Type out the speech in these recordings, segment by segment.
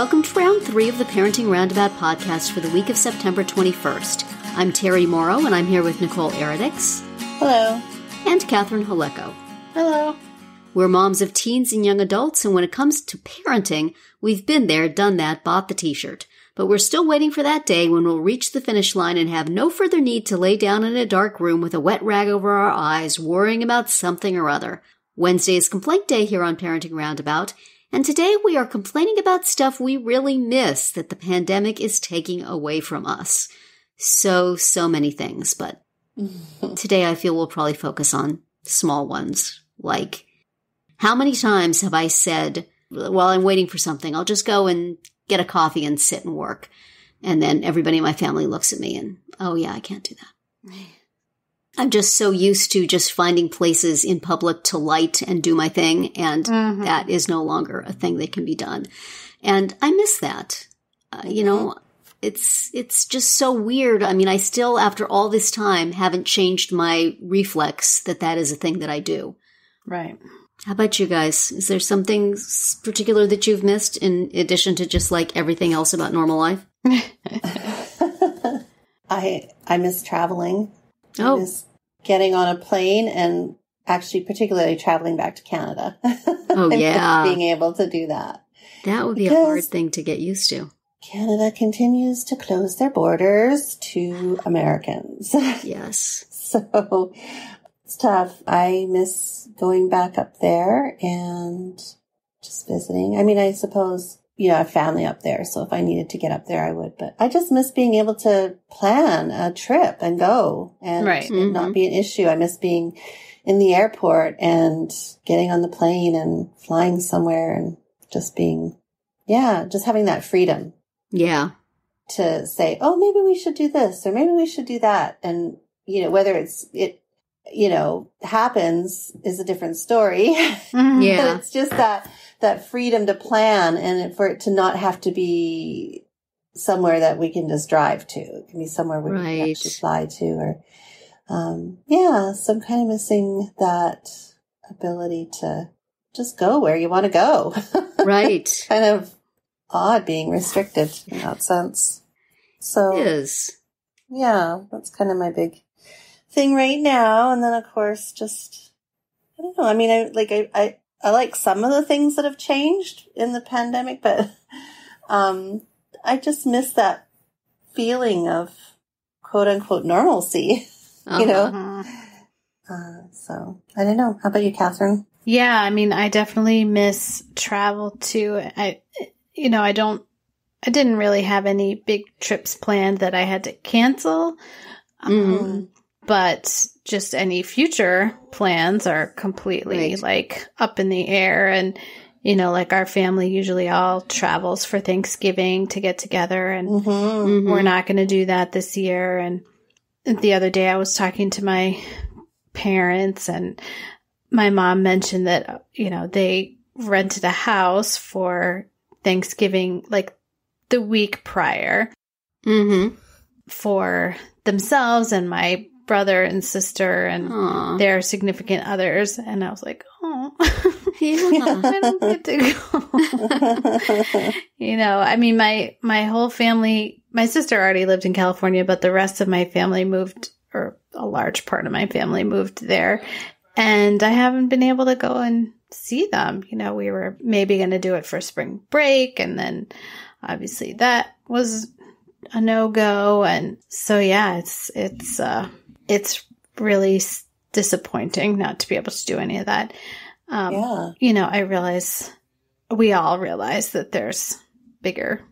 welcome to round 3 of the Parenting Roundabout podcast for the week of September 21st. I'm Terry Morrow, and I'm here with Nicole Eridix. Hello. And Catherine Haleko. Hello. We're moms of teens and young adults, and when it comes to parenting, we've been there, done that, bought the t-shirt. But we're still waiting for that day when we'll reach the finish line and have no further need to lay down in a dark room with a wet rag over our eyes, worrying about something or other. Wednesday is Complaint Day here on Parenting Roundabout, and today we are complaining about stuff we really miss that the pandemic is taking away from us. So many things, but today I feel we'll probably focus on small ones, like how many times have I said, while I'm waiting for something, I'll just go and get a coffee and sit and work. And then everybody in my family looks at me and, oh yeah, I can't do that. I'm just so used to just finding places in public to light and do my thing, and that is no longer a thing that can be done. And I miss that. It's just so weird. I mean, I still, after all this time, haven't changed my reflex that is a thing that I do. Right. How about you guys? Is there something particular that you've missed in addition to just like everything else about normal life? I miss traveling. Oh. I miss getting on a plane and actually particularly traveling back to Canada. Oh, yeah. Being able to do that. That would be a hard thing to get used to. Canada continues to close their borders to Americans. Yes. So it's tough. I miss going back up there and just visiting. I mean, I suppose, I have family up there, so if I needed to get up there, I would. But I just miss being able to plan a trip and go and it not be an issue. I miss being in the airport and getting on the plane and flying somewhere and just being, just having that freedom. Yeah. To say, oh, maybe we should do this or maybe we should do that. And, whether it happens is a different story. Yeah. But it's just that freedom to plan and for it to not have to be somewhere that we can just drive to. It can be somewhere we can actually fly to or, so I'm kind of missing that ability to just go where you want to go. Right. Kind of odd being restricted in that sense. So it is. Yeah, that's kind of my big thing right now. And then of course, just, I don't know. I mean, I like some of the things that have changed in the pandemic, but, I just miss that feeling of quote unquote normalcy, so I don't know. How about you, Catherine? Yeah. I mean, I definitely miss travel too. I didn't really have any big trips planned that I had to cancel. But just any future plans are completely like up in the air. And, like our family usually all travels for Thanksgiving to get together and we're not going to do that this year. And the other day I was talking to my parents and my mom mentioned that, they rented a house for Thanksgiving, like the week prior for themselves and my brother and sister and their significant others. And I was like, oh, I don't get to go. I mean, my whole family, my sister already lived in California, but the rest of my family moved, or a large part of my family moved there. And I haven't been able to go and see them. We were maybe going to do it for spring break. And then obviously that was a no-go. And so, it's really disappointing not to be able to do any of that. We all realize that there's bigger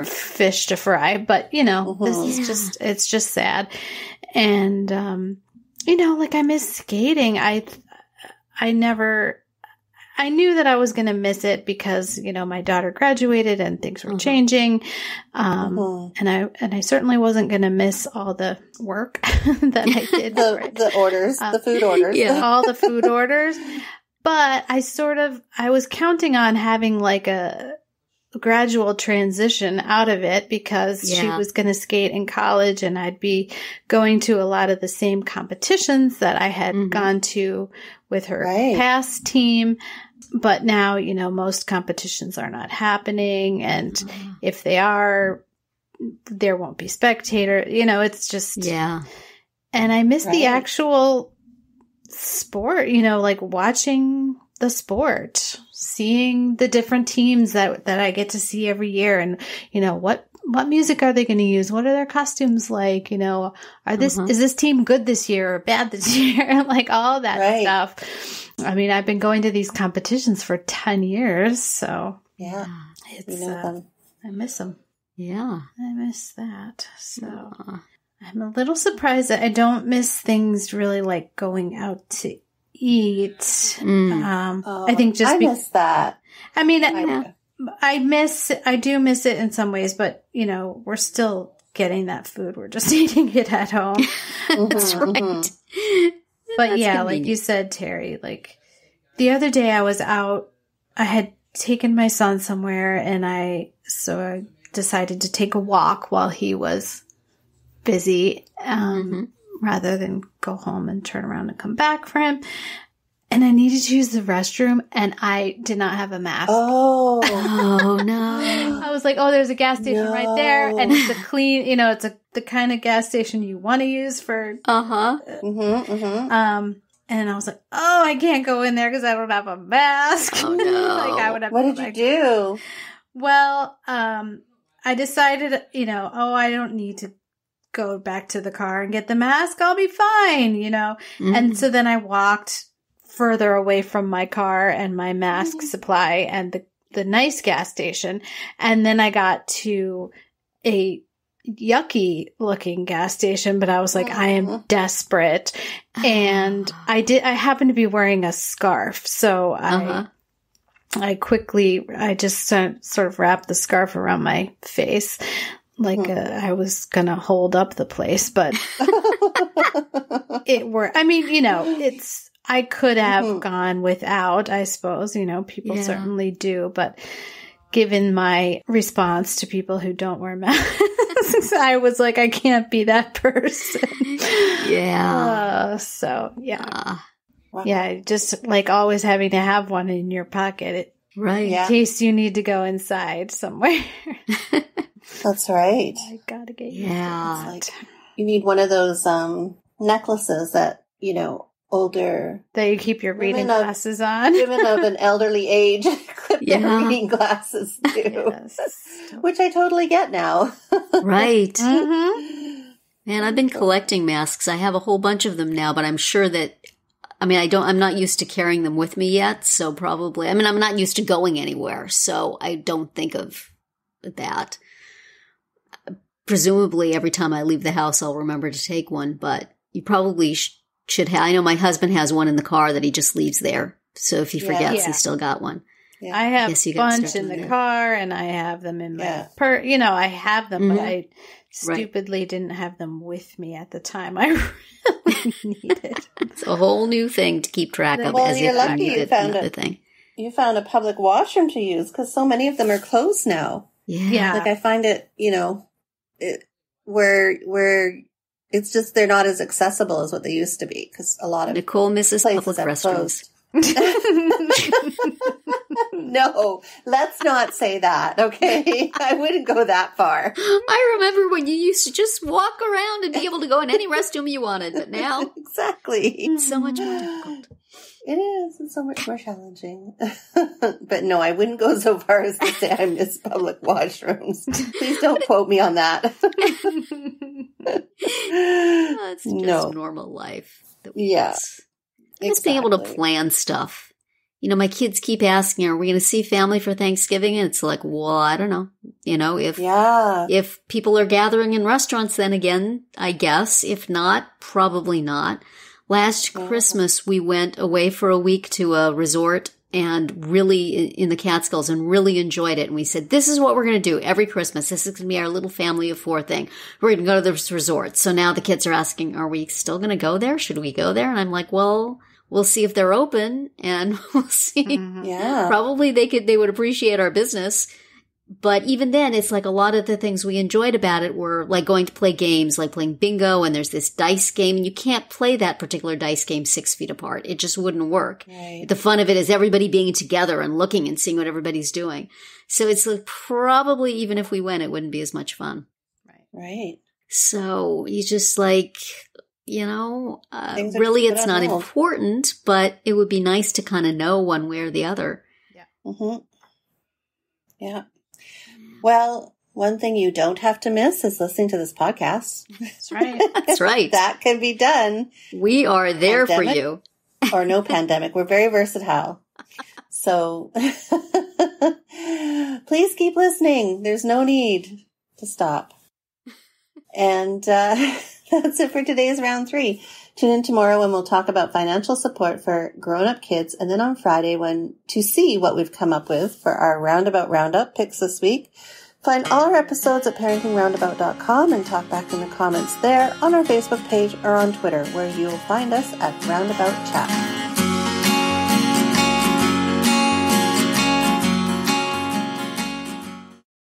fish to fry, but this is it's just sad. And, I miss skating. I knew that I was going to miss it because, my daughter graduated and things were changing. And I certainly wasn't going to miss all the work that I did. the orders, the food orders. Yeah, all the food orders. But I was counting on having like a gradual transition out of it because she was going to skate in college and I'd be going to a lot of the same competitions that I had gone to with her past team. But now, most competitions are not happening. And if they are, there won't be spectators. It's just. Yeah. And I miss the actual sport, like watching the sport, seeing the different teams that I get to see every year. And, what music are they going to use? What are their costumes like? Is this team good this year or bad this year? Like all that stuff. I mean, I've been going to these competitions for 10 years. So yeah, it's, I miss them. Yeah. I miss that. So I'm a little surprised that I don't miss things really like going out to eat. I think just I miss that. I mean, I do miss it in some ways, but we're still getting that food. We're just eating it at home. That's right. But That's yeah, convenient. like you said, Terry, like the other day I was out, I had taken my son somewhere and I decided to take a walk while he was busy, rather than go home and turn around and come back for him. And I needed to use the restroom and I did not have a mask. Oh no. I was like, oh, there's a gas station right there. And it's a clean, it's the kind of gas station you want to use for. And I was like, oh, I can't go in there because I don't have a mask. Oh no. Like I would have. What did you do? Well, I decided, I don't need to go back to the car and get the mask. I'll be fine, And so then I walked further away from my car and my mask supply and the nice gas station. And then I got to a yucky looking gas station, but I was like, I am desperate. And I happened to be wearing a scarf. So I just sort of wrapped the scarf around my face. Like I was going to hold up the place, but it worked. I mean, I could have gone without, I suppose, people certainly do, but given my response to people who don't wear masks, I was like, I can't be that person. Yeah. Yeah, just like always having to have one in your pocket. Right. In case you need to go inside somewhere. That's right. I gotta get Yeah. Like, you need one of those necklaces that, older. That you keep your reading glasses on. Women of an elderly age clip their reading glasses too. Yes. Which I totally get now. Right. Mm-hmm. Man, I've been collecting masks. I have a whole bunch of them now, but I'm sure that, I'm not used to carrying them with me yet. So probably, I'm not used to going anywhere. So I don't think of that. Presumably every time I leave the house, I'll remember to take one, but you probably should have. I know my husband has one in the car that he just leaves there. So if he forgets, he's still got one. Yeah. I have a bunch in the car and I have them in my I have them, but I stupidly didn't have them with me at the time I really needed. It's a whole new thing to keep track of. Well, as you're if lucky you found another thing. You found a public washroom to use because so many of them are closed now. Yeah. Like I find it, where it's just they're not as accessible as what they used to be because a lot of Nicole misses public restrooms. No, let's not say that, okay? I wouldn't go that far. I remember when you used to just walk around and be able to go in any restroom you wanted, but now exactly, it's so much more difficult. It is. It's so much more challenging. But no, I wouldn't go so far as to say I miss public washrooms. Please don't quote me on that. It's just normal life. Just being able to plan stuff. My kids keep asking, are we going to see family for Thanksgiving? And it's like, well, I don't know. If people are gathering in restaurants, then again, I guess. If not, probably not. Last Christmas, we went away for a week to a resort and really in the Catskills and really enjoyed it. And we said, this is what we're going to do every Christmas. This is going to be our little family of 4 thing. We're going to go to this resort. So now the kids are asking, are we still going to go there? Should we go there? And I'm like, well, we'll see if they're open and we'll see. Yeah. Probably they would appreciate our business. But even then, it's like a lot of the things we enjoyed about it were like going to play games, like playing bingo, and there's this dice game, and you can't play that particular dice game 6 feet apart. It just wouldn't work. Right. The fun of it is everybody being together and looking and seeing what everybody's doing. So it's like probably even if we went, it wouldn't be as much fun. Right. So you just like, you know, really it's not important, but it would be nice to kind of know one way or the other. Yeah. Mm-hmm. Yeah. Well, one thing you don't have to miss is listening to this podcast. That's right. That's right. That can be done. We are there for you. Or no pandemic. We're very versatile. So please keep listening. There's no need to stop. And that's it for today's round 3. Tune in tomorrow when we'll talk about financial support for grown-up kids, and then on Friday to see what we've come up with for our Roundabout Roundup picks this week. Find all our episodes at parentingroundabout.com and talk back in the comments there, on our Facebook page, or on Twitter, where you'll find us at Roundabout Chat.